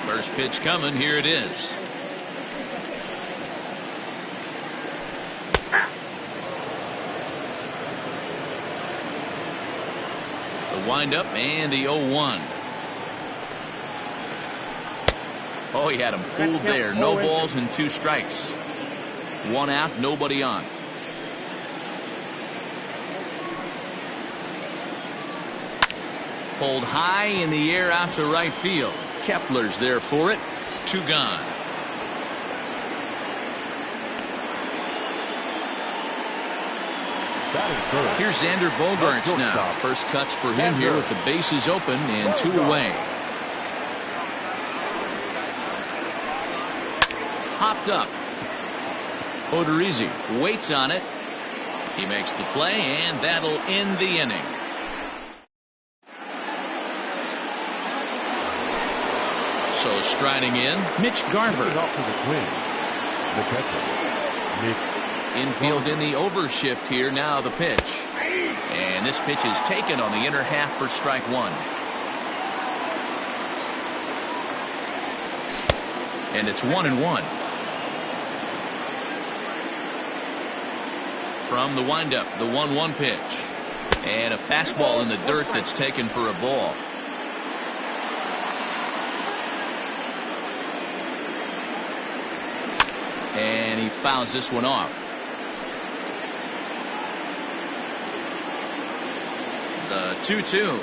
First pitch coming. Here it is. The windup and the 0-1. Oh, he had him fooled there. No balls and 2 strikes. 1 out, nobody on. Pulled high in the air out to right field. Kepler's there for it. 2 gone. Here's Xander Bogaerts now. First cuts for him here with the bases open and 2 away. Hopped up. Odorizzi waits on it. He makes the play, and that'll end the inning. So striding in, Mitch Garver. Infield in the overshift here. Now the pitch. And this pitch is taken on the inner half for strike 1. And it's 1-1. From the windup, the 1-1 pitch. And a fastball in the dirt that's taken for a ball. And he fouls this one off. The 2-2.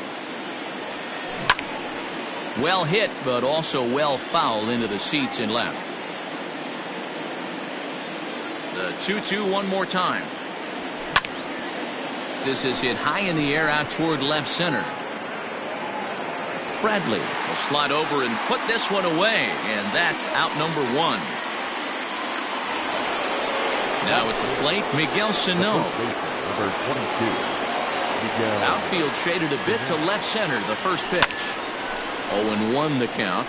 Well hit, but also well fouled into the seats in left. The 2-2 one more time. This is hit high in the air out toward left center. Bradley will slide over and put this one away, and that's out number 1. Now at the plate, Miguel Sano. Number 22. Outfield shaded a bit to left center. The first pitch. 0-1 the count.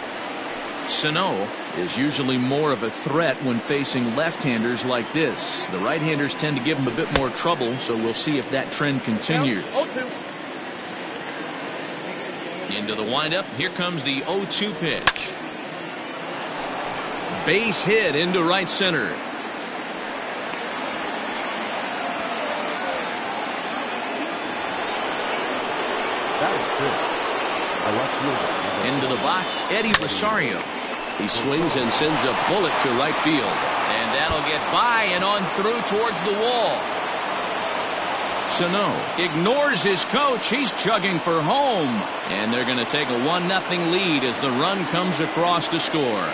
Sano is usually more of a threat when facing left-handers like this. The right-handers tend to give him a bit more trouble, so we'll see if that trend continues. Into the windup. Here comes the 0-2 pitch. Base hit into right center. Into the box, Eddie Rosario. He swings and sends a bullet to right field. And that'll get by and on through towards the wall. Sano ignores his coach. He's chugging for home. And they're going to take a 1-0 lead as the run comes across to score.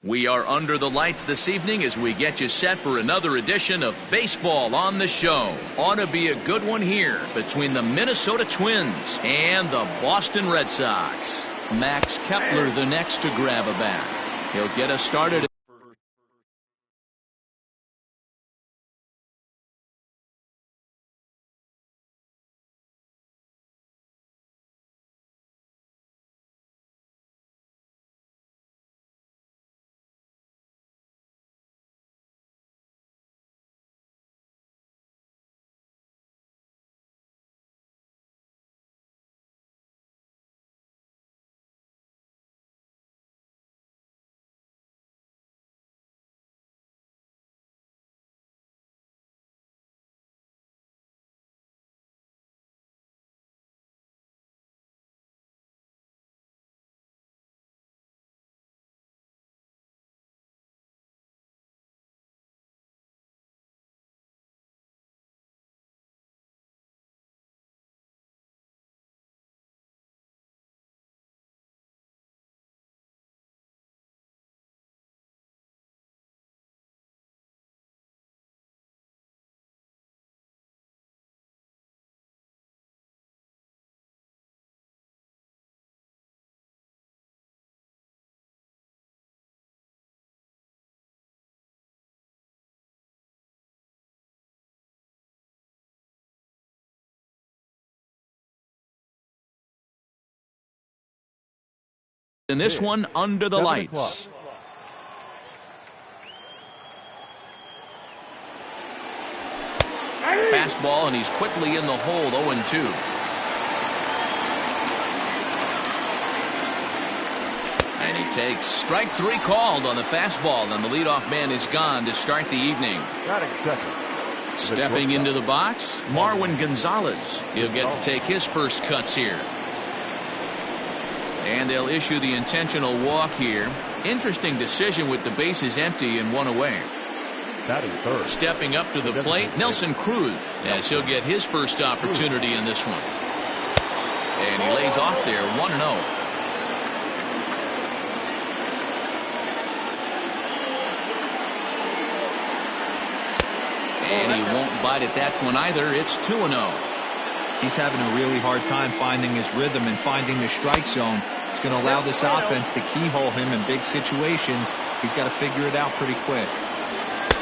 We are under the lights this evening as we get you set for another edition of Baseball on the Show. Ought to be a good one here between the Minnesota Twins and the Boston Red Sox. Max Kepler the next to grab a bat. He'll get us started. In this one, under the lights. Fastball, and he's quickly in the hole, 0-2. And he takes strike 3 called on the fastball, and the leadoff man is gone to start the evening. Stepping into the box, Marwin Gonzalez. He'll get to take his first cuts here. And they'll issue the intentional walk here. Interesting decision with the bases empty and 1 away. Stepping up to the plate, Nelson Cruz, as he'll get his first opportunity in this one. And he lays off there, 1-0. And he won't bite at that one either. It's 2-0. He's having a really hard time finding his rhythm and finding the strike zone. It's going to allow this offense to keyhole him in big situations. He's got to figure it out pretty quick.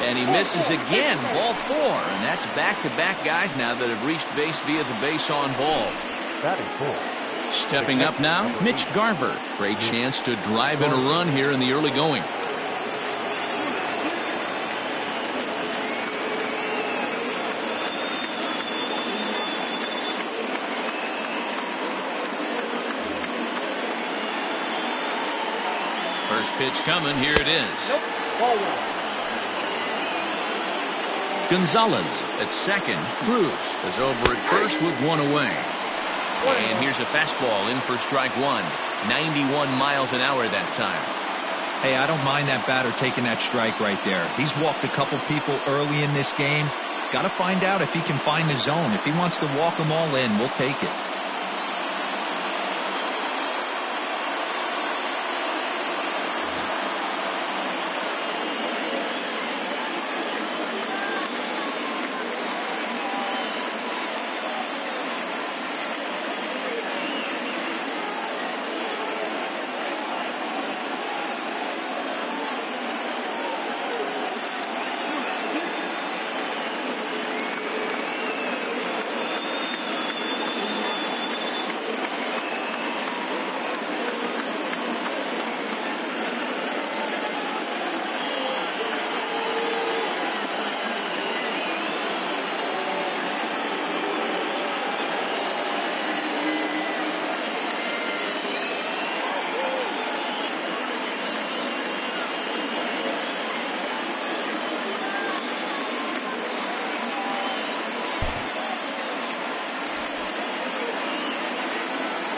And he misses again, ball 4. And that's back-to-back guys now that have reached base via the base on ball. Stepping up now, Mitch Garver. Great chance to drive in a run here in the early going. First pitch coming. Here it is. Gonzalez at second. Cruz is over at first with 1 away. And here's a fastball in for strike 1. 91 miles an hour that time. Hey, I don't mind that batter taking that strike right there. He's walked a couple people early in this game. Got to find out if he can find the zone. If he wants to walk them all in, we'll take it.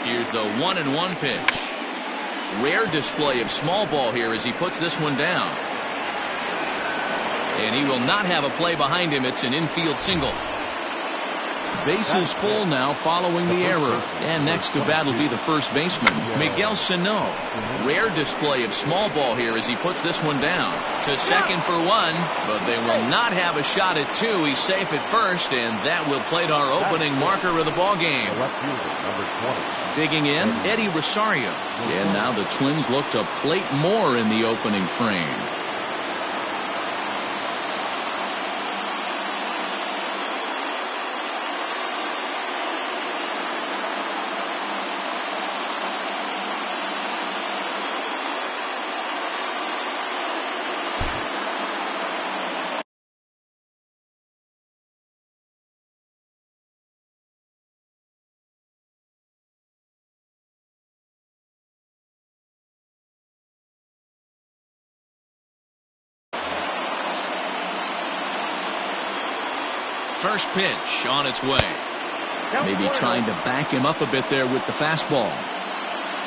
Here's the 1-1 pitch. Rare display of small ball here as he puts this one down. And he will not have a play behind him. It's an infield single. Bases full now following the error. And next to bat will be the first baseman, Miguel Sano. Rare display of small ball here as he puts this one down. To second for one, but they will not have a shot at two. He's safe at first, and that will plate our opening marker of the ball game. Digging in, Eddie Rosario. And now the Twins look to plate more in the opening frame. First pitch on its way. Maybe trying to back him up a bit there with the fastball.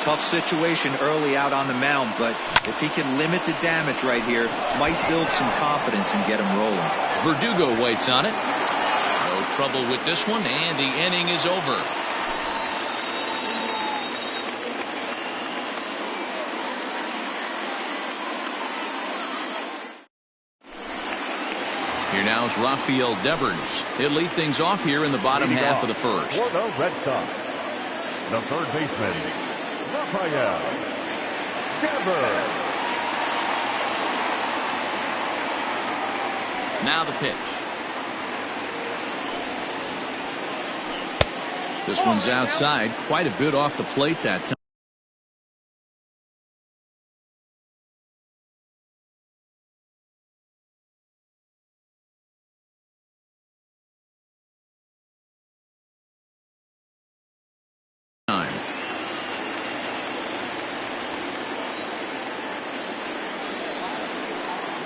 Tough situation early out on the mound, but if he can limit the damage right here, might build some confidence and get him rolling. Verdugo waits on it. No trouble with this one, and the inning is over. Here now is Rafael Devers. He'll lead things off here in the bottom half of the first. For the Red Sox, the third baseman, Rafael Devers. Now the pitch. This one's outside, quite a bit off the plate that time.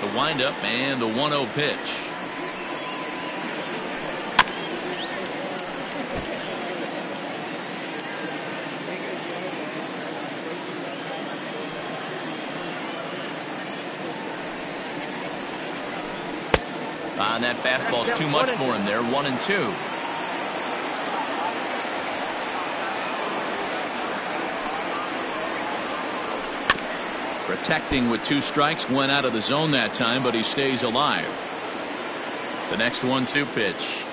The windup and the 1-0 pitch. And that fastball's too much for him there. 1-2. Protecting with 2 strikes, went out of the zone that time, but he stays alive. The next 1-2 pitch.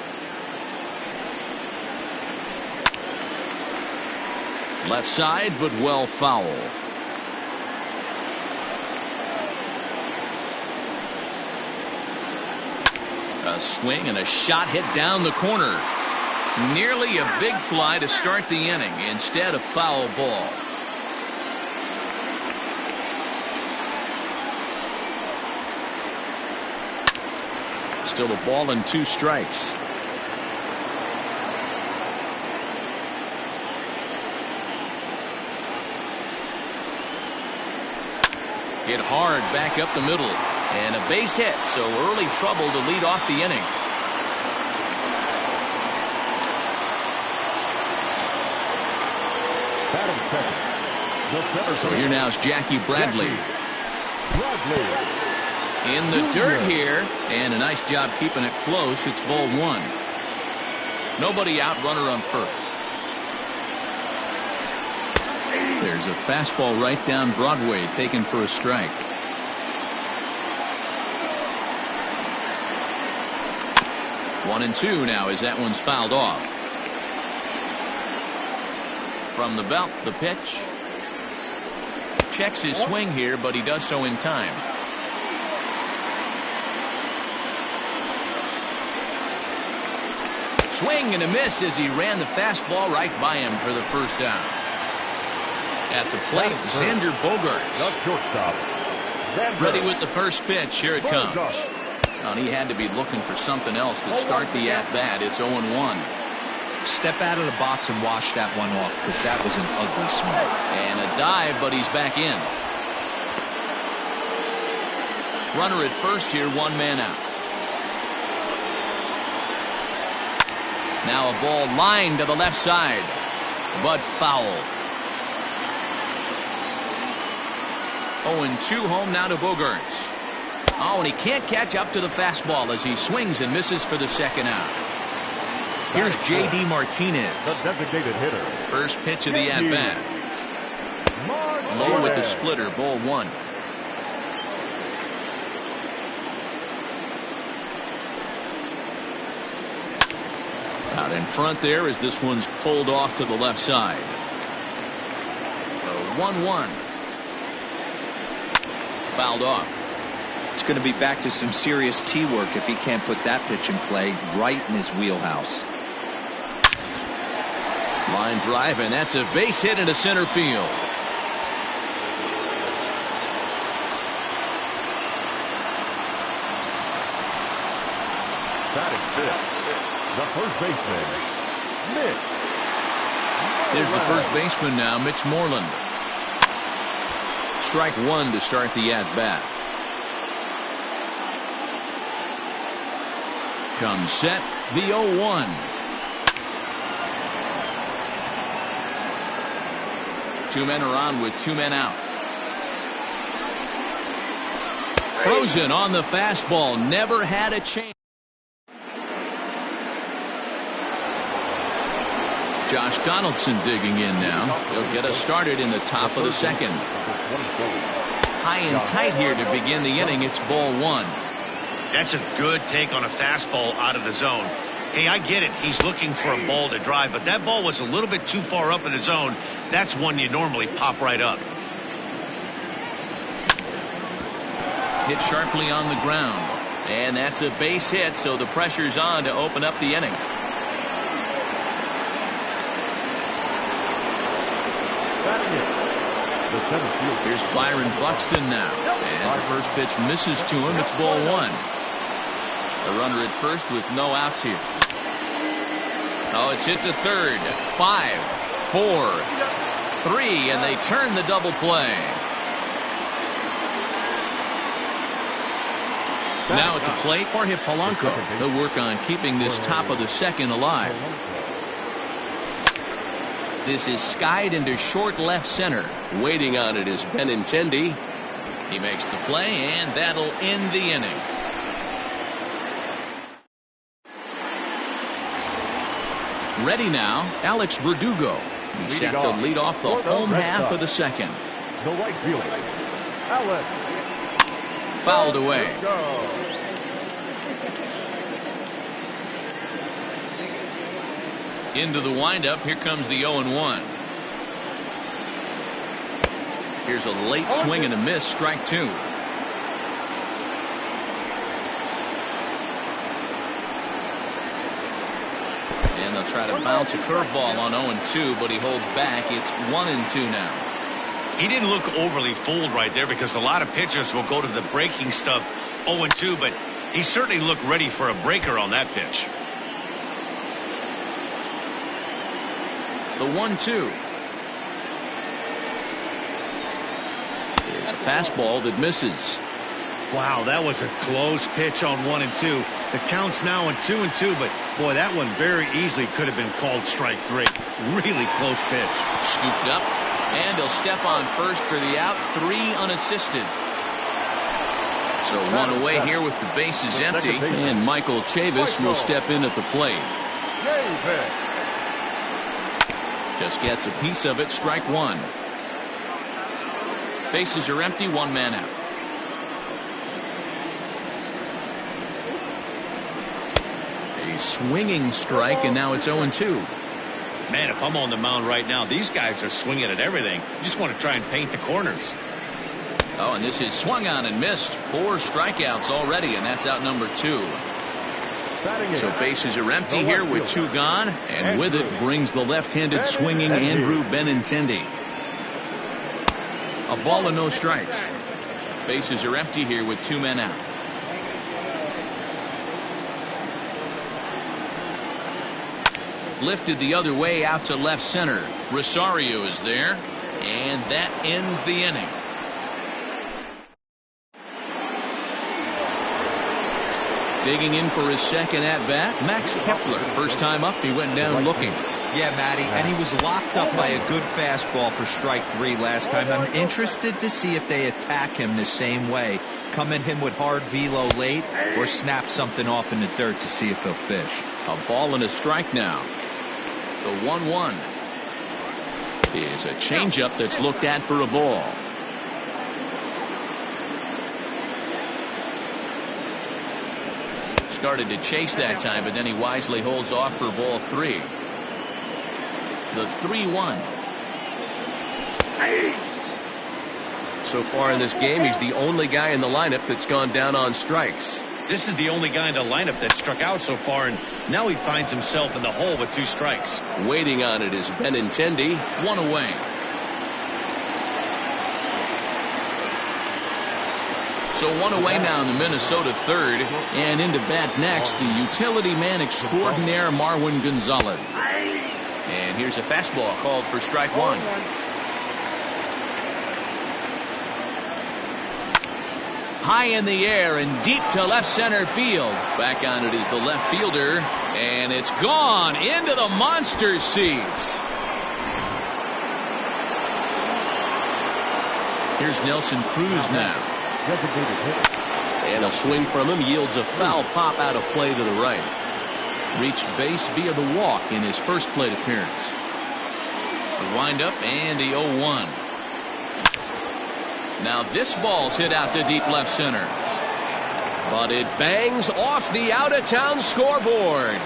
Left side, but well foul. A swing and a shot hit down the corner. Nearly a big fly to start the inning. Instead, a foul ball. Still a ball and 2 strikes. Hit hard back up the middle. And a base hit, so early trouble to lead off the inning. So here now is Jackie Bradley. In the dirt here, and a nice job keeping it close. It's ball 1. Nobody out, runner on first. There's a fastball right down Broadway, taken for a strike. 1-2 now as that one's fouled off. From the belt, the pitch. Checks his swing here, but he does so in time. Swing and a miss as he ran the fastball right by him for the first down. At the plate, Xander Bogaerts. Ready with the first pitch. Here it comes. Well, he had to be looking for something else to start the at-bat. It's 0-1. Step out of the box and wash that one off, because that was an ugly swing. And a dive, but he's back in. Runner at first here, 1 man out. Now a ball lined to the left side, but foul. 0-2 home now to Bogaerts. Oh, and he can't catch up to the fastball as he swings and misses for the second out. Here's J.D. Martinez. The designated hitter. First pitch of the at-bat. Low with the splitter, ball one. Out in front there as this one's pulled off to the left side. 1-1. Fouled off. It's going to be back to some serious tee work if he can't put that pitch in play right in his wheelhouse. Line drive, and that's a base hit into center field. Batting fifth, the first baseman, Mitch. There's the first baseman now, Mitch Moreland. Strike one to start the at-bat. Comes set, the 0-1. Two men are on with two men out. Frozen on the fastball, never had a chance. Josh Donaldson digging in now. He'll get us started in the top of the second. High and tight here to begin the inning. It's ball one. That's a good take on a fastball out of the zone. Hey, I get it. He's looking for a ball to drive, but that ball was a little bit too far up in the zone. That's one you normally pop right up. Hit sharply on the ground. And that's a base hit, so the pressure's on to open up the inning. Here's Byron Buxton now. As the first pitch misses to him, it's ball one. A runner at first with no outs here. Oh, it's hit to third. 5, 4, 3, and they turn the double play. Now at the plate, Jorge Polanco. They'll work on keeping this top of the second alive. This is skied into short left center. Waiting on it is Benintendi. He makes the play, and that'll end the inning. Ready now, Alex Verdugo. He's set to lead off the home half of the second. The right fielder, Alex. Fouled away. Into the windup. Here comes the 0-1. Here's a late swing and a miss. Strike two. And they'll try to bounce a curveball on 0-2, but he holds back. It's 1-2 now. He didn't look overly fooled right there because a lot of pitchers will go to the breaking stuff 0-2, but he certainly looked ready for a breaker on that pitch. The 1-2 is a fastball that misses. Wow, that was a close pitch on 1-2. The count's now in 2-2, but boy, that one very easily could have been called strike three. Really close pitch. Scooped up, and he'll step on first for the out. 3 unassisted. So one away here with the bases empty, and Michael Chavis will step in at the plate. Just gets a piece of it. Strike one. Bases are empty. One man out. A swinging strike, and now it's 0-2. Man, if I'm on the mound right now, these guys are swinging at everything. You just want to try and paint the corners. Oh, and this is swung on and missed. 4 strikeouts already, and that's out number 2. So bases are empty here with 2 gone, and with it brings the left-handed swinging Andrew Benintendi. A ball and no strikes. Bases are empty here with 2 men out. Lifted the other way out to left center. Rosario is there, and that ends the inning. Digging in for his second at-bat, Max Kepler. First time up, he went down looking. Yeah, Matty, and he was locked up by a good fastball for strike 3 last time. I'm interested to see if they attack him the same way. Come at him with hard velo late or snap something off in the dirt to see if he'll fish. A ball and a strike now. The 1-1 is a changeup that's looked at for a ball. Started to chase that time, but then he wisely holds off for ball 3. The 3-1. So far in this game, he's the only guy in the lineup that's gone down on strikes. This is the only guy in the lineup that struck out so far, and now he finds himself in the hole with 2 strikes. Waiting on it is Benintendi. 1 away. So 1 away now in the Minnesota third, and into bat next, the utility man extraordinaire Marwin Gonzalez. And here's a fastball called for strike 1. High in the air and deep to left center field. Back on it is the left fielder, and it's gone into the monster seats. Here's Nelson Cruz now. And a swing from him yields a foul pop out of play to the right. Reached base via the walk in his first plate appearance. The windup and the 0-1. Now this ball's hit out to deep left center. But it bangs off the out-of-town scoreboard.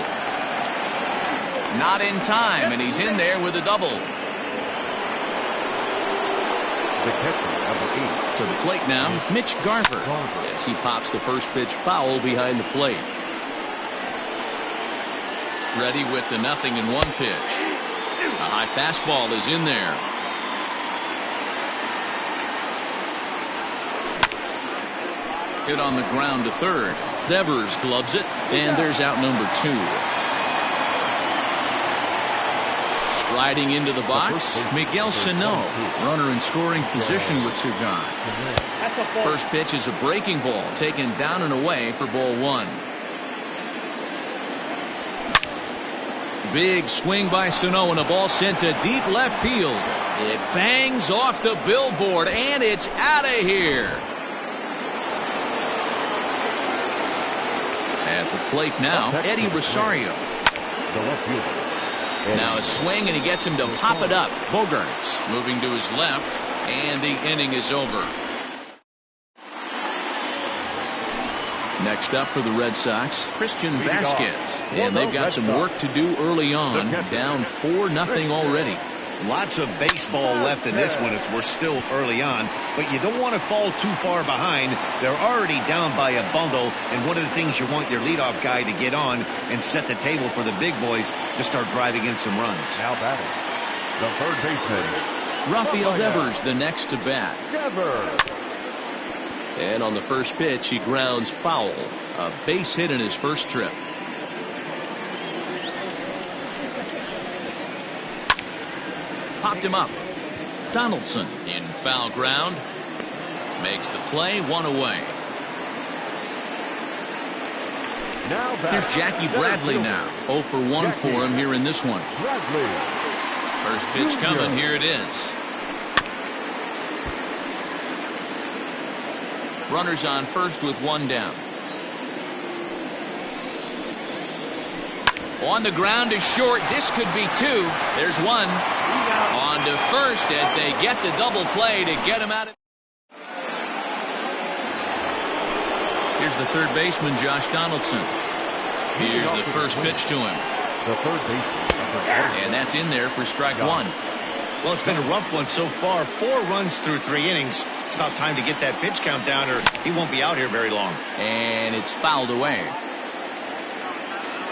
Not in time, and he's in there with a double. The catcher, number 8. To the plate now, Mitch Garver, as he pops the first pitch foul behind the plate. Ready with the 0-1 pitch. A high fastball is in there. Hit on the ground to third. Devers gloves it, and there's out number 2. Striding into the box, Miguel Sano, runner in scoring position with Sugan. First pitch is a breaking ball taken down and away for ball 1. Big swing by Sano, and a ball sent to deep left field. It bangs off the billboard, and it's out of here. At the plate now, Eddie Rosario. The left fielder. Now a swing, and he gets him to pop it up. Bogarts moving to his left, and the inning is over. Next up for the Red Sox, Christian Vasquez. And they've got some work to do early on. Down 4-0 already. Lots of baseball left in this one as we're still early on, but you don't want to fall too far behind. They're already down by a bundle, and one of the things you want your leadoff guy to get on and set the table for the big boys to start driving in some runs. Now batting, the third baseman, Rafael Devers, the next to bat. Devers. And on the first pitch, he grounds foul. A base hit in his first trip. Popped him up. Donaldson in foul ground. Makes the play, 1 away. Now Here's Jackie Bradley now. 0 for 1 for him here in this one. Bradley. First pitch coming. Here it is. Runners on first with 1 down. On the ground is short. This could be 2. There's 1. On to first as they get the double play to get him out of. Here's the third baseman, Josh Donaldson. Here's the first pitch to him. The third baseman. And that's in there for strike 1. Well, it's been a rough one so far. 4 runs through 3 innings. It's about time to get that pitch count down, or he won't be out here very long. And it's fouled away.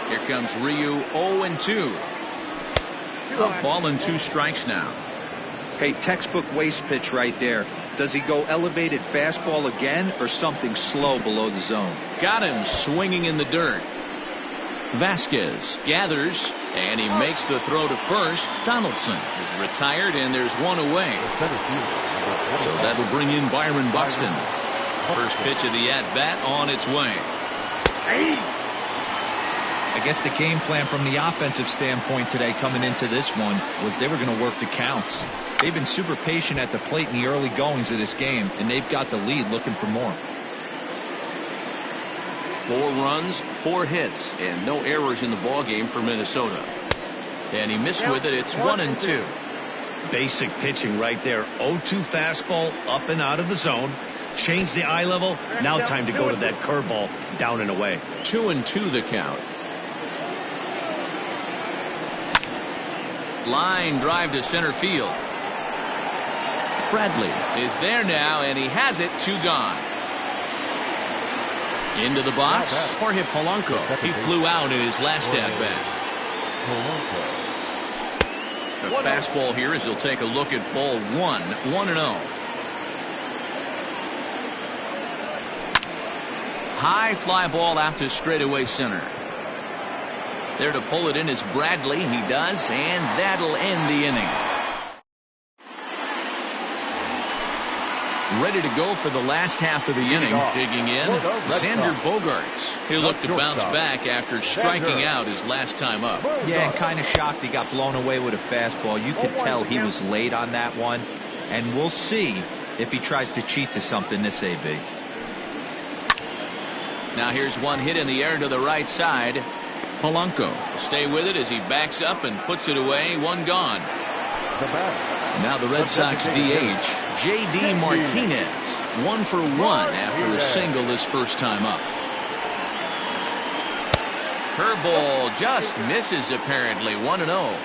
Here comes Ryu, 0-2. A ball and 2 strikes now. Hey, textbook waste pitch right there. Does he go elevated fastball again or something slow below the zone? Got him swinging in the dirt. Vasquez gathers, and he makes the throw to first. Donaldson is retired, and there's 1 away. So that'll bring in Byron Buxton. First pitch of the at-bat on its way. I guess the game plan from the offensive standpoint today coming into this one was they were going to work the counts. They've been super patient at the plate in the early goings of this game, and they've got the lead looking for more. 4 runs, 4 hits, and no errors in the ball game for Minnesota. And he missed with it. It's 1-2. Basic pitching right there. 0-2 fastball up and out of the zone. Change the eye level. Now time to go to that curveball down and away. 2-2 the count. Line drive to center field. Bradley is there now, and he has it. 2 gone. Into the box, Jorge Polanco. He flew out in his last at-bat. The fastball here as he'll take a look at ball 1, 1-0. High fly ball out to straightaway center. There to pull it in is Bradley. He does, and that'll end the inning. Ready to go for the last half of the inning. Digging in, Xander Bogaerts. He'll look to bounce back after striking out his last time up. Yeah, and kind of shocked he got blown away with a fastball. You could tell he was late on that one, and we'll see if he tries to cheat to something this AB. Now here's one hit in the air to the right side. Polanco will stay with it as he backs up and puts it away. 1 gone. Now the Red Sox DH, J.D. Martinez, 1 for 1 after a single this first time up. Curveball just misses apparently. 1-0.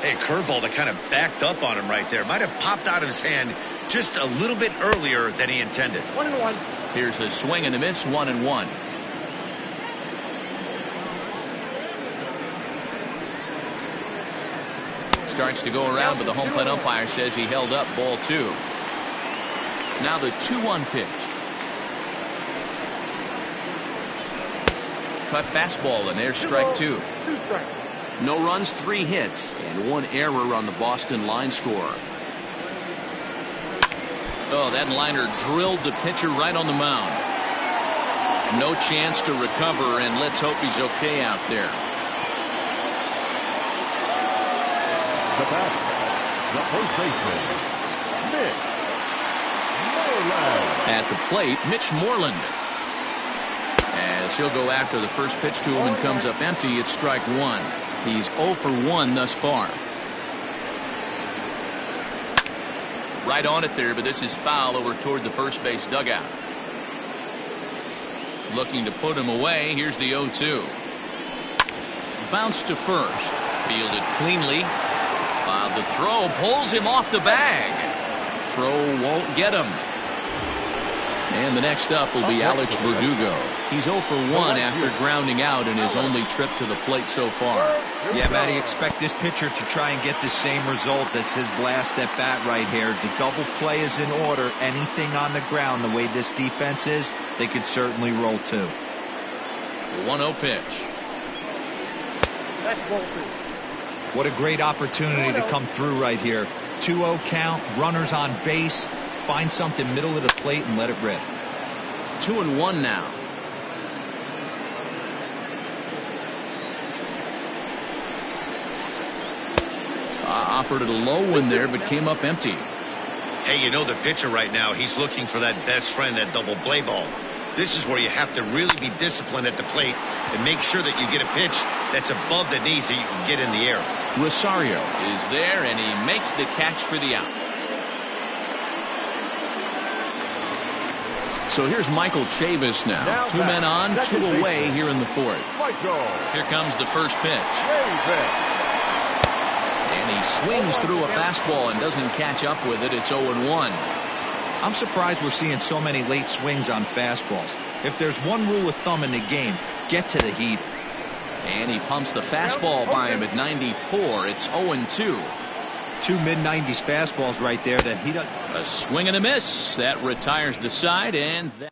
Hey, curveball that kind of backed up on him right there. Might have popped out of his hand just a little bit earlier than he intended. 1-1. Here's a swing and a miss. 1-1. Starts to go around, but the home plate umpire says he held up. Ball 2. Now the 2-1 pitch. Cut fastball, and there's strike 2. No runs, 3 hits, and 1 error on the Boston line score. Oh, that liner drilled the pitcher right on the mound. No chance to recover, and let's hope he's okay out there. The batter, the first baseman, Mitch Moreland. At the plate, Mitch Moreland. As he'll go after the first pitch to him and comes up empty, it's strike 1. He's 0 for 1 thus far. Right on it there, but this is foul over toward the first base dugout. Looking to put him away. Here's the 0-2. Bounce to first. Fielded cleanly. The throw pulls him off the bag. Throw won't get him. And the next up will be Alex Verdugo. He's 0 for 1 after grounding out in his only trip to the plate so far. Yeah, Matty, expect this pitcher to try and get the same result as his last at bat right here. The double play is in order. Anything on the ground, the way this defense is, they could certainly roll 2. The 1-0 pitch. That's ball 2. What a great opportunity to come through right here. 2-0 count, runners on base, find something middle of the plate and let it rip. 2-1 now. Offered it a low one there, but came up empty. Hey, you know the pitcher right now, he's looking for that best friend, that double play ball. This is where you have to really be disciplined at the plate and make sure that you get a pitch that's above the knees that you can get in the air. Rosario is there, and he makes the catch for the out. So here's Michael Chavis now. 2 men on, 2 away here in the 4th. Here comes the first pitch. And he swings through a fastball and doesn't catch up with it. It's 0-1. I'm surprised we're seeing so many late swings on fastballs. If there's one rule of thumb in the game, get to the heat. And he pumps the fastball by him at 94. It's 0-2. 2 mid-90s fastballs right there that he does. A swing and a miss. That retires the side, and that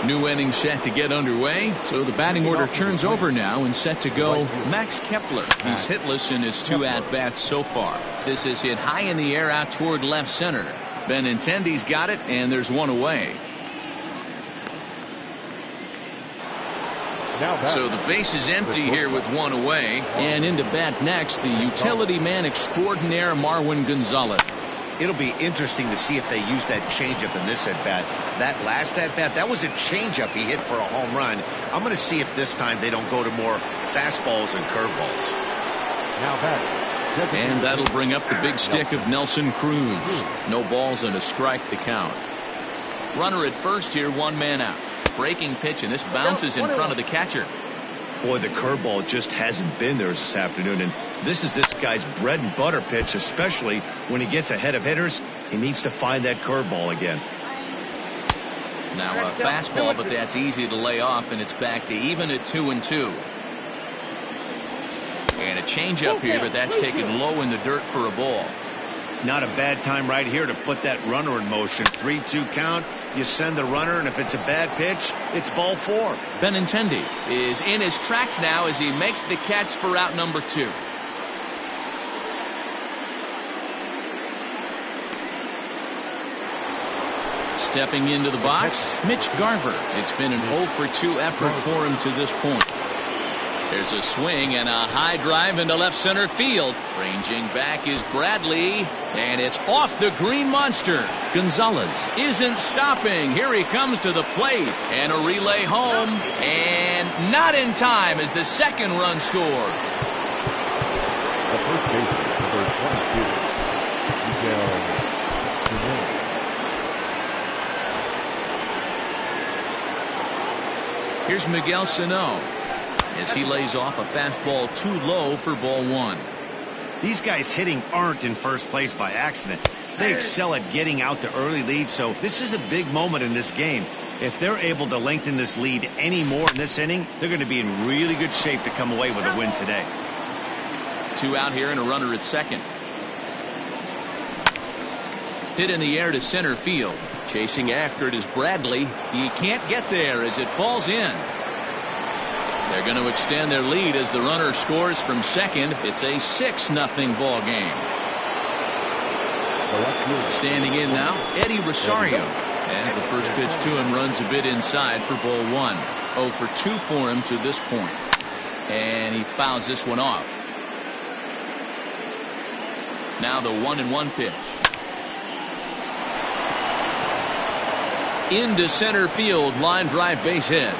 new inning set to get underway. So the batting order turns over now and set to go. Max Kepler. He's hitless in his 2 at-bats so far. This is hit high in the air out toward left center. Benintendi's got it, and there's 1 away. Now back. So the base is empty here with one away. And into bat next, the utility man extraordinaire, Marwin Gonzalez. It'll be interesting to see if they use that changeup in this at-bat. That last at-bat, that was a changeup he hit for a home run. I'm going to see if this time they don't go to more fastballs and curveballs. Now back. And that'll bring up the big stick of Nelson Cruz. No balls and a strike to count. Runner at first here, one man out. Breaking pitch, and this bounces in front of the catcher. Boy, the curveball just hasn't been there this afternoon, and this is this guy's bread and butter pitch, especially when he gets ahead of hitters. He needs to find that curveball again. Now a fastball, but that's easy to lay off, and it's back to even at 2-2. And a changeup here, but that's taken low in the dirt for a ball. Not a bad time right here to put that runner in motion. 3-2 count. You send the runner, and if it's a bad pitch, it's ball 4. Benintendi is in his tracks now as he makes the catch for out number 2. Stepping into the box, Mitch Garver. It's been an 0-for-2 effort for him to this point. There's a swing and a high drive into left center field. Ranging back is Bradley, and it's off the green monster. Gonzalez isn't stopping. Here he comes to the plate, and a relay home, and not in time as the second run scores. The first baseman, number 22, Miguel Sano. Here's Miguel Sano as he lays off a fastball too low for ball 1. These guys hitting aren't in first place by accident. They excel at getting out to early leads, so this is a big moment in this game. If they're able to lengthen this lead any more in this inning, they're going to be in really good shape to come away with a win today. 2 out here and a runner at second. Hit in the air to center field. Chasing after it is Bradley. He can't get there as it falls in. They're going to extend their lead as the runner scores from second. It's a 6-0 ball game. Standing in now, Eddie Rosario. As the first pitch to him runs a bit inside for ball 1. 0-for-2 for him to this point. And he fouls this one off. Now the 1-1 pitch. Into center field, line drive, base hit.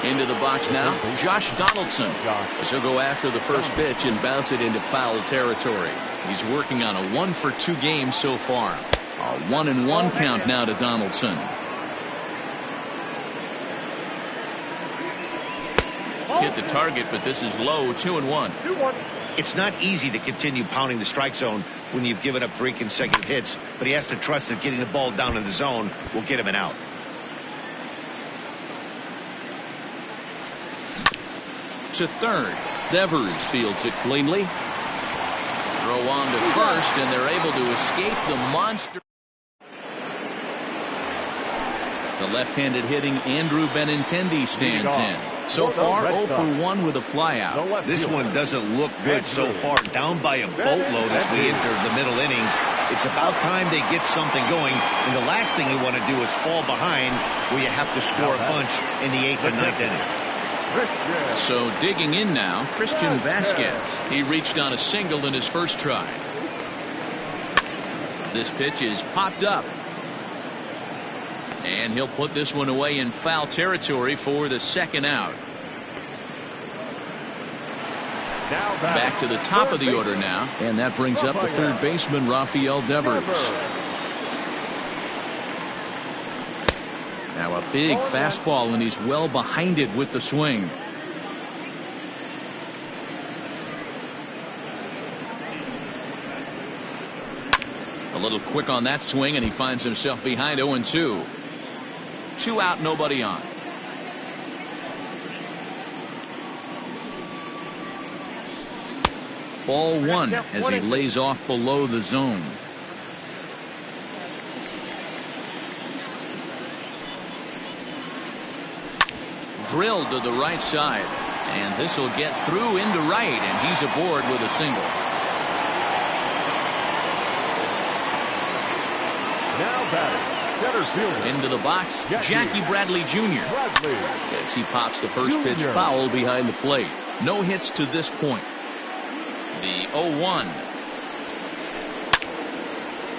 Into the box now, Josh Donaldson. As he'll go after the first pitch and bounce it into foul territory. He's working on a 1-for-2 game so far. A 1-1 count now to Donaldson. Hit the target, but this is low. 2-1. It's not easy to continue pounding the strike zone when you've given up 3 consecutive hits, but he has to trust that getting the ball down in the zone will get him an out. To third. Devers fields it cleanly. Throw on to first, and they're able to escape the monster. The left-handed hitting Andrew Benintendi stands in. So far, 0-for-1 with a flyout. This one doesn't look good so far. Down by a boatload as we enter the middle innings. It's about time they get something going, and the last thing you want to do is fall behind where you have to score a bunch in the 8th and 9th inning. So digging in now, Christian Vasquez. He reached on a single in his first try. This pitch is popped up. And he'll put this one away in foul territory for the second out. Back to the top of the order now. And that brings up the third baseman, Rafael Devers. Now a big fastball, and he's well behind it with the swing. A little quick on that swing, and he finds himself behind 0-2. 2 out, nobody on. Ball 1 as he lays off below the zone. Drilled to the right side, and this will get through into right, and he's aboard with a single. batting, center fielder. Into the box, Jackie Bradley Jr. As he pops the first pitch foul behind the plate. No hits to this point. The 0-1.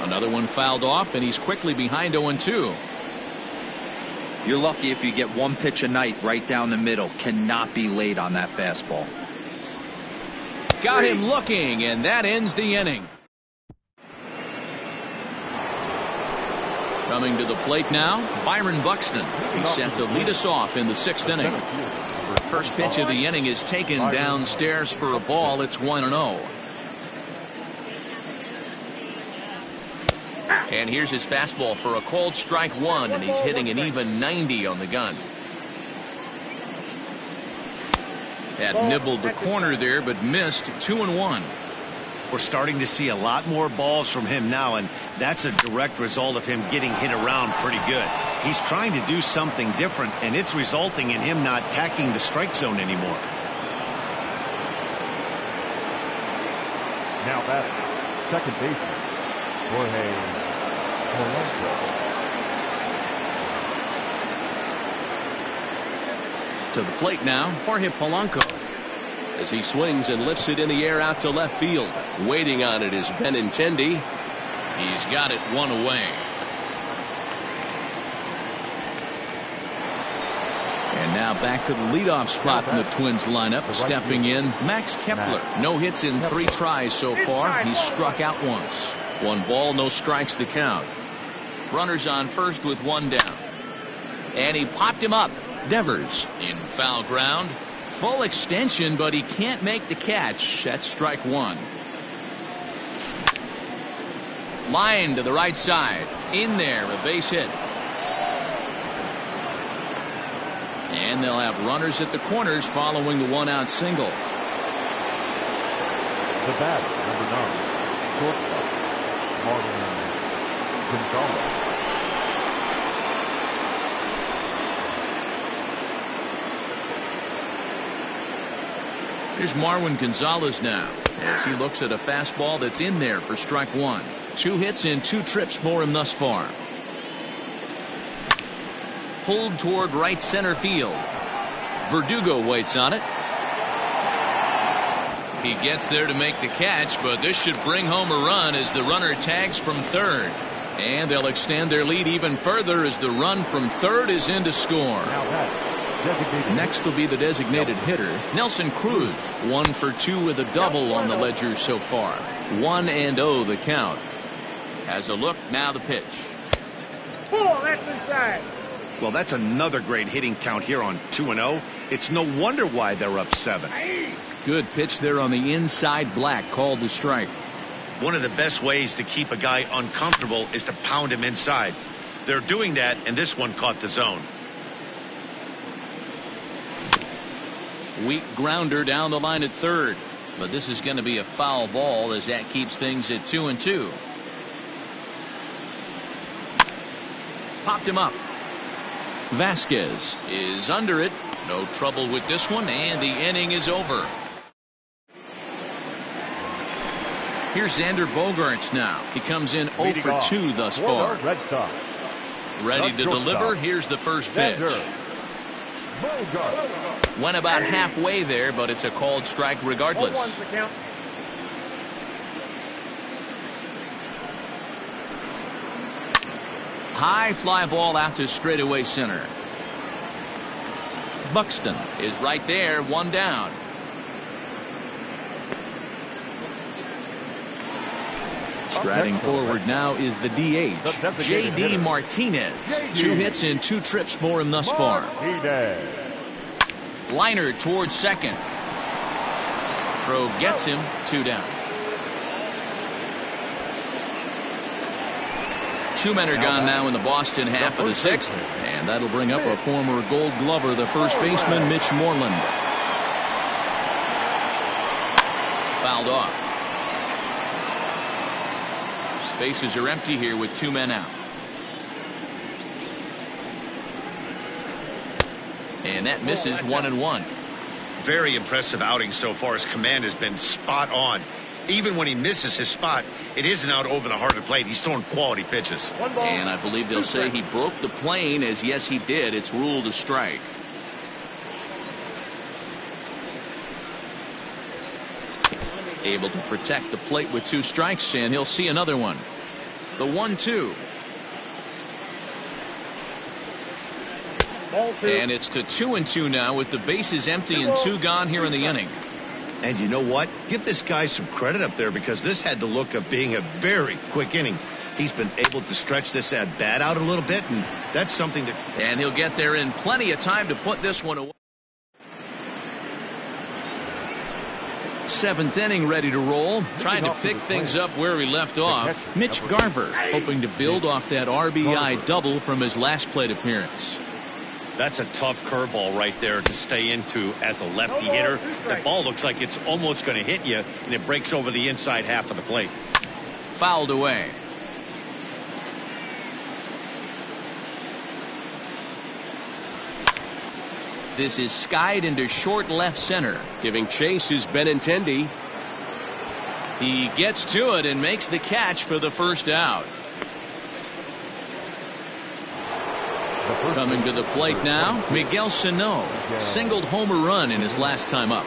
Another one fouled off, and he's quickly behind 0-2. You're lucky if you get one pitch a night right down the middle. Cannot be late on that fastball. Got him looking, and that ends the inning. Coming to the plate now, Byron Buxton. He's set to lead us off in the 6th inning. First pitch of the inning is taken downstairs for a ball. It's 1-0. And here's his fastball for a called strike 1, and he's hitting an even 90 on the gun. Had nibbled the corner there, but missed. 2-1. We're starting to see a lot more balls from him now, and that's a direct result of him getting hit around pretty good. He's trying to do something different, and it's resulting in him not tacking the strike zone anymore. Now batting, second baseman, Jorge Polanco. To the plate now, Jorge Polanco. As he swings and lifts it in the air out to left field. Waiting on it is Benintendi. He's got it one away. And now back to the leadoff spot in the Twins lineup. Stepping in, Max Kepler. No hits in 3 tries so far. He's struck out once. 1 ball, no strikes to count. Runners on first with 1 down. And he popped him up. Devers in foul ground. Full extension, but he can't make the catch. That's strike 1. Line to the right side. In there, a base hit. And they'll have runners at the corners following the 1-out single. The bat, number 9, shortstop, Marwin Gonzalez. Here's Marwin Gonzalez now, as he looks at a fastball that's in there for strike 1. 2 hits in 2 trips for him thus far. Pulled toward right center field. Verdugo waits on it. He gets there to make the catch, but this should bring home a run as the runner tags from third. And they'll extend their lead even further as the run from third is in to score. Next will be the designated hitter, Nelson Cruz. 1 for 2 with a double on the ledger so far. 1-0 the count. Has a look, now the pitch. That's inside. Well, that's another great hitting count here on 2-0. It's no wonder why they're up 7. Good pitch there on the inside, Black called the strike. One of the best ways to keep a guy uncomfortable is to pound him inside. They're doing that, and this one caught the zone. Weak grounder down the line at third, but this is going to be a foul ball as that keeps things at 2-2. Popped him up. Vasquez is under it. No trouble with this one, and the inning is over. Here's Xander Bogaerts now. He comes in 0 for 2 thus far. Ready to deliver. Here's the first pitch. Went about halfway there, but it's a called strike regardless. High fly ball out to straightaway center. Buxton is right there, 1 down. Striding forward now is the DH, J.D. Martinez. 2 hits in 2 trips for him thus far. Liner towards second. Throw gets him, 2 down. 2 men are gone now in the Boston half of the 6th, and that'll bring up a former Gold Glover, the first baseman, Mitch Moreland. Fouled off. Bases are empty here with 2 men out. And that misses. 1-1. Very impressive outing so far. His command has been spot on. Even when he misses his spot, it isn't out over the heart of the plate. He's throwing quality pitches. And I believe they'll say he broke the plane, as yes, he did. It's ruled a strike. Able to protect the plate with 2 strikes, and he'll see another one. The 1-2. And it's to 2-2 now with the bases empty and 2 gone here in the inning. And you know what? Give this guy some credit up there, because this had the look of being a very quick inning. He's been able to stretch this at bat out a little bit, and that's something that... And he'll get there in plenty of time to put this one away. 7th inning ready to roll. Trying to pick things up where he left off. Mitch Garver hoping to build off that RBI double from his last plate appearance. That's a tough curveball right there to stay into as a lefty hitter. That ball looks like it's almost going to hit you, and it breaks over the inside half of the plate. Fouled away. This is skied into short left center. Giving chase is Benintendi. He gets to it and makes the catch for the first out. Coming to the plate now, Miguel Sano. Singled homer run in his last time up.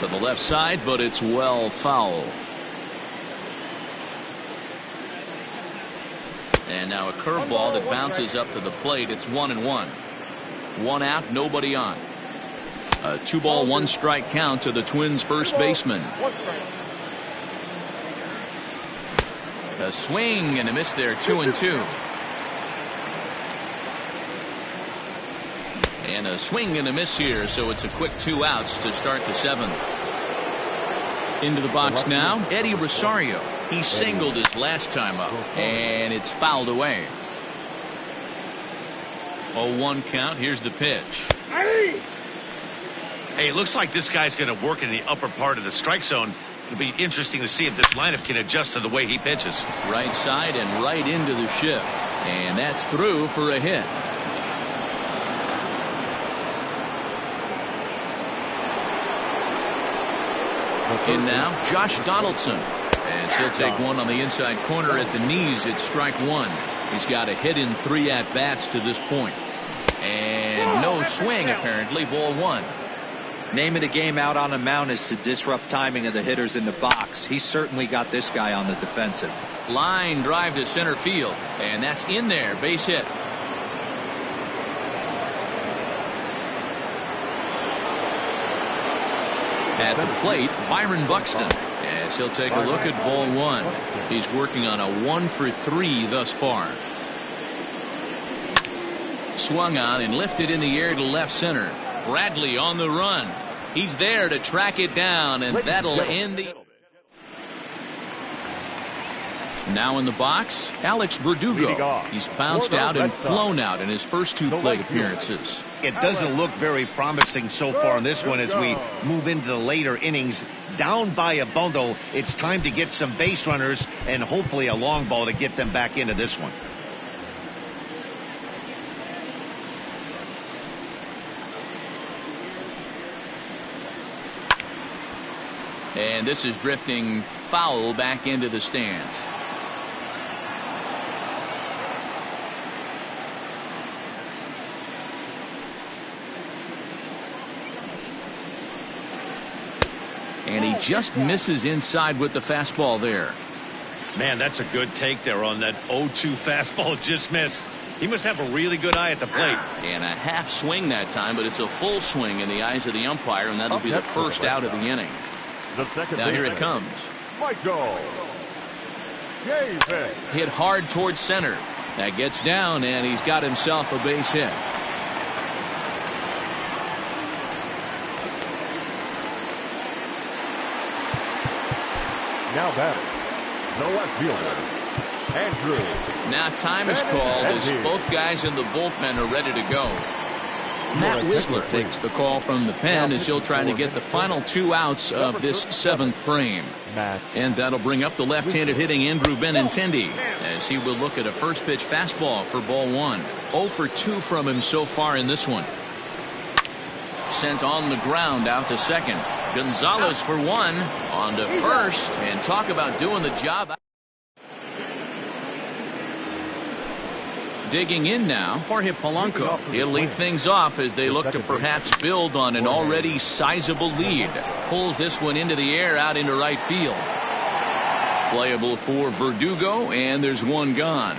To the left side, but it's well foul. And now a curveball that bounces up to the plate. It's 1-1. 1 out, nobody on. A 2-ball, 1 strike count to the Twins' first baseman. A swing and a miss there, 2-2. And a swing and a miss here, so it's a quick 2 outs to start the 7th. Into the box now, Eddie Rosario. He singled his last time up, and it's fouled away. 0-1 count. Here's the pitch. Hey, it looks like this guy's going to work in the upper part of the strike zone. It'll be interesting to see if this lineup can adjust to the way he pitches. Right side and right into the shift, and that's through for a hit. In now, Josh Donaldson. And he'll take one on the inside corner at the knees. It's strike 1. He's got a hit in 3 at-bats to this point. And no swing, apparently. Ball 1. Name of the game out on a mound is to disrupt timing of the hitters in the box. He's certainly got this guy on the defensive. Line drive to center field. And that's in there. Base hit. At the plate, Byron Buxton. As he'll take a look at ball 1. He's working on a 1 for 3 thus far. Swung on and lifted in the air to left center. Bradley on the run. He's there to track it down, and that'll end the... Now in the box, Alex Verdugo. He's bounced out and flown out in his first 2 plate appearances. It doesn't look very promising so far in this one as we move into the later innings. Down by a bundle, it's time to get some base runners and hopefully a long ball to get them back into this one. And this is drifting foul back into the stands. And he just misses inside with the fastball there. Man, that's a good take there on that 0-2 fastball just missed. He must have a really good eye at the plate. And a half swing that time, but it's a full swing in the eyes of the umpire, and that'll be the first out of the inning. Now here it comes. Michael Davis. Hit hard towards center. That gets down, and he's got himself a base hit. Now batting, the left fielder, Andrew. Now time is called as both guys in the bullpen are ready to go. Matt Wisler takes the call from the pen as he'll try to get the final 2 outs of this 7th frame. And that'll bring up the left-handed hitting Andrew Benintendi as he will look at a first pitch fastball for ball 1. 0 for 2 from him so far in this one. Sent on the ground out to second. Gonzalez for one on to first, and talk about doing the job. Digging in now, Jorge Polanco. He'll lead things off as they look to perhaps build on an already sizable lead. Pulls this one into the air out into right field. Playable for Verdugo, and there's one gone.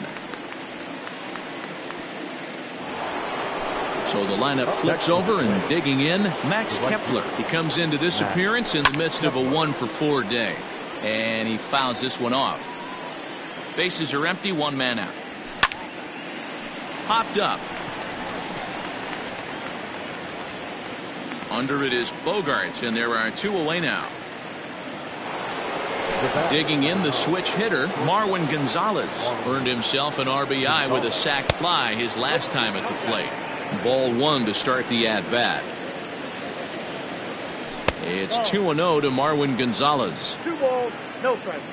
So the lineup flips over, and digging in, Max Kepler. He comes into this appearance in the midst of a 1-for-4 day, and he fouls this one off. Bases are empty, one man out. Popped up. Under it is Bogaerts, and there are two away now. Digging in, the switch hitter, Marwin Gonzalez. Earned himself an RBI with a sac fly his last time at the plate. Ball one to start the at-bat. It's 2-0 to Marwin Gonzalez. 2 balls, no strikes.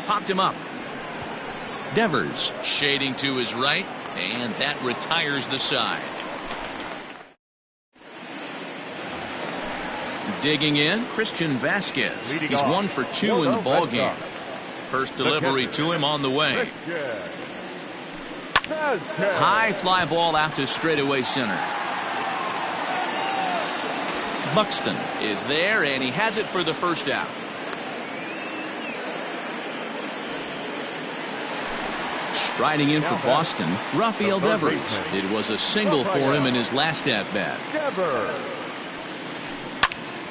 Popped him up. Devers shading to his right, and that retires the side. Digging in, Christian Vasquez. He's 1 for 2 in the ball game. First delivery to him on the way. High fly ball out to straightaway center. Buxton is there, and he has it for the first out. Striding in for Boston, Rafael Devers. It was a single for him in his last at-bat.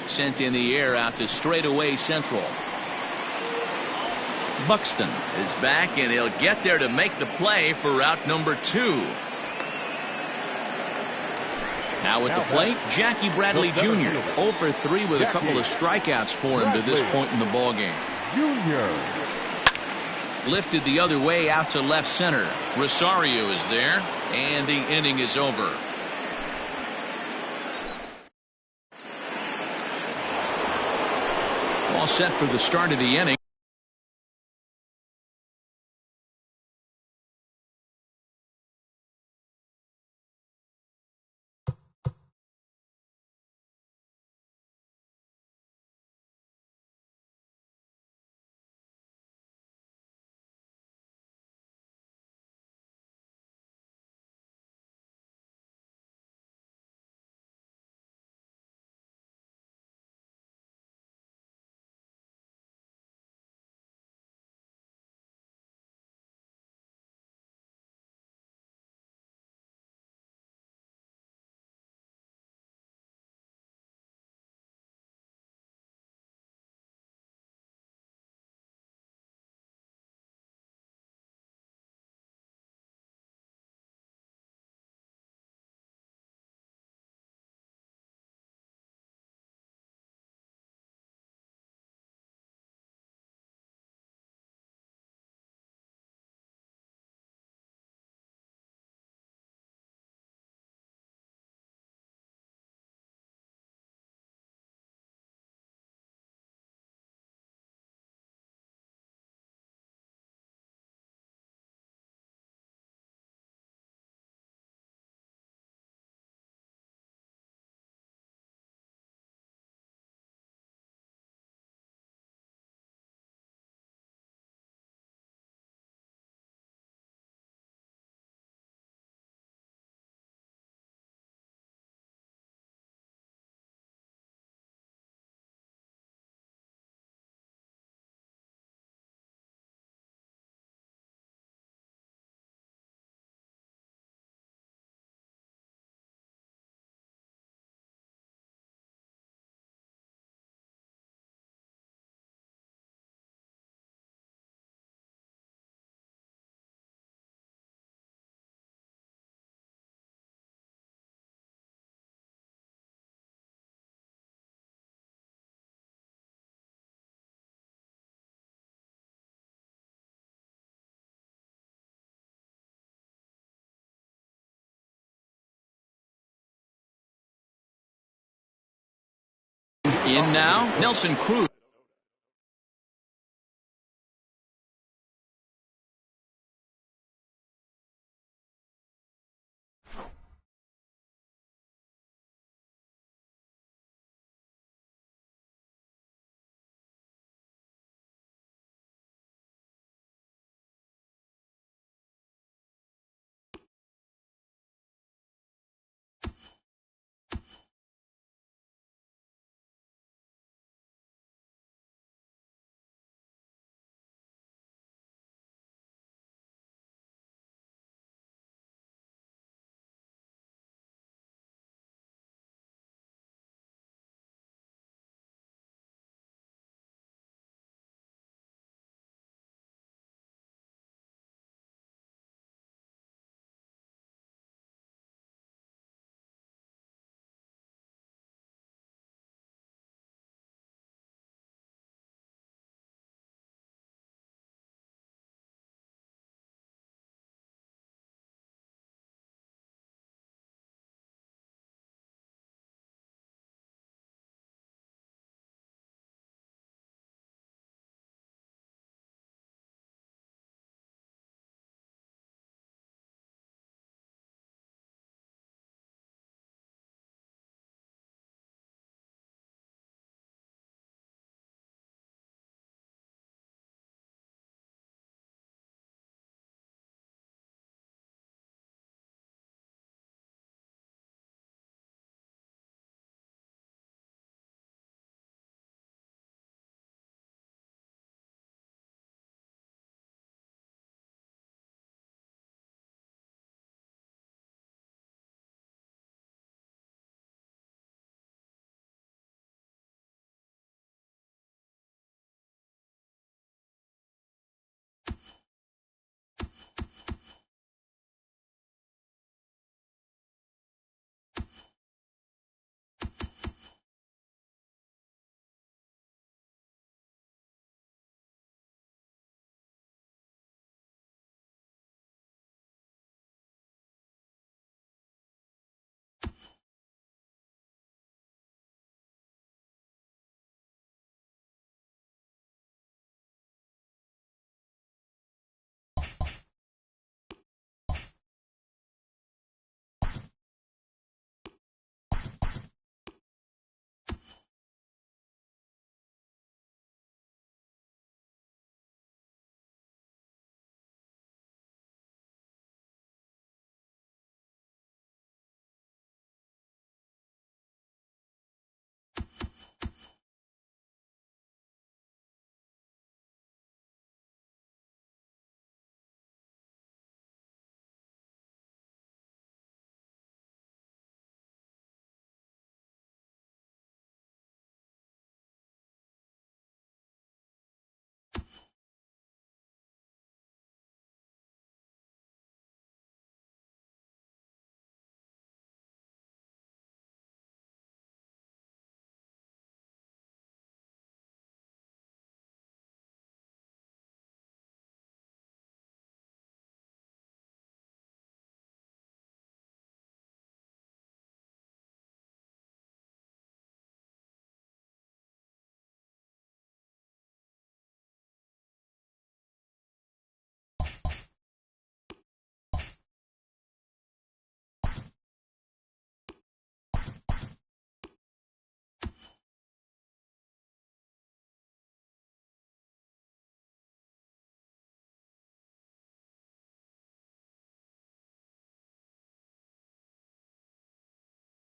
Sent in the air out to straightaway central. Buxton is back, and he'll get there to make the play for out number 2. Now at the plate, Jackie Bradley Jr. 0 for 3 with a couple of strikeouts for him to this point in the ballgame. Lifted the other way out to left center. Rosario is there, and the inning is over. All set for the start of the inning. In now, Nelson Cruz.